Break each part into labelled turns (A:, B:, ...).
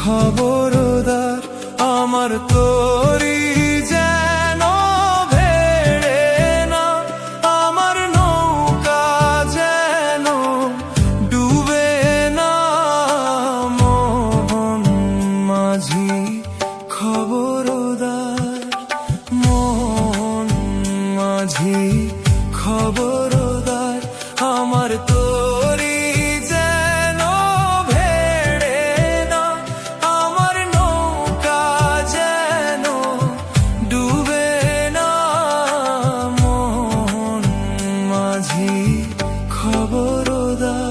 A: খবরদার আমার তোরি যেন ভেড়ে না, আমার নৌকা যেন ডুবে না। মোহন মাঝি খবরদার, মোহন মাঝি খবরদার আমার তোরি যেন ভেড়ে না, আমার নৌকা যেন ডুবে না। মোহন মাঝি খবরদার।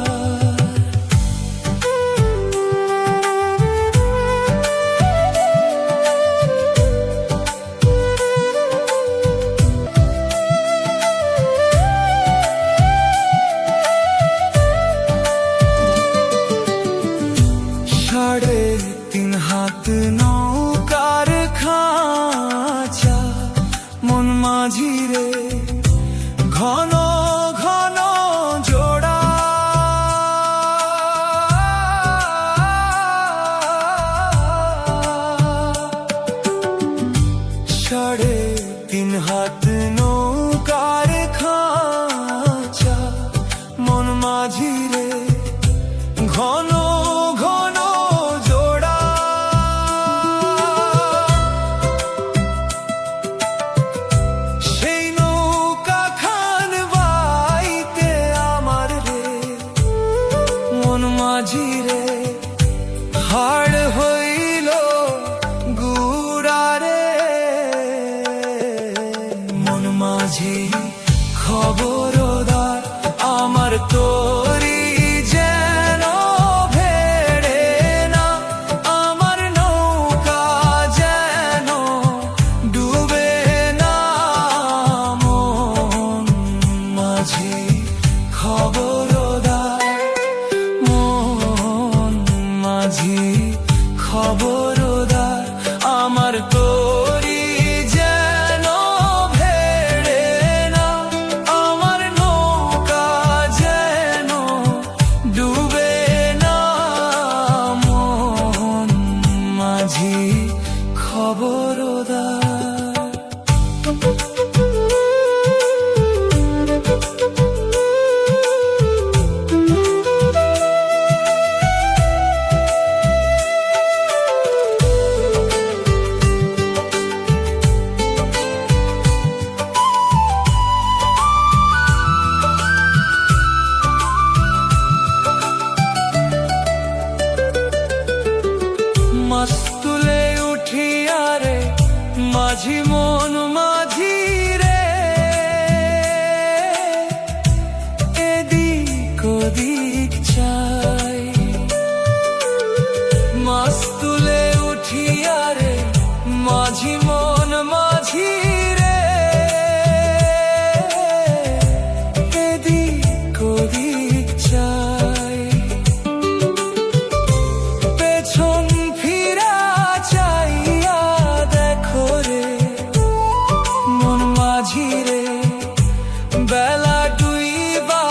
A: সাড়ে তিন হাত নৌকার খাঁচা, মন মাঝি রে ঘন ঘন জোড়া। সাড়ে তিন হাত নৌকার খাঁচা, মন মাঝি রে ঘন ঘন জোড়া। সেই নৌকা খান বাইতে আমার রে মন মাঝি রে হাড় হইল গুড়া রে। মন মাঝি খবরদার আমার তোরি যেন ভেড়ে না, আমার নৌকা যেন ডুবে না। মোহন মাঝি খবরদার, মোহন মাঝি খবরদার আমার তোরি যেন ভেড়ে না, আমার নৌকা যেন ডুবে না। মোহন মাঝি খবরদার। মাস্তুলে উঠিয়া রে মাঝি মন মাঝি রে, এদিক ওদিক চাই। মাস্তুলে উঠিয়া রে মাঝি মন মাঝি রে, এদিক ওদিক চাই। পেছন ফিরা চাইয়া দেখো রে মন মাঝি রে, বেলা ডুইবা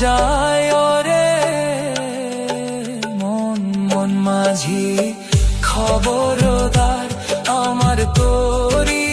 A: যায় রে। মন মাঝি খবরদার আমার তোরি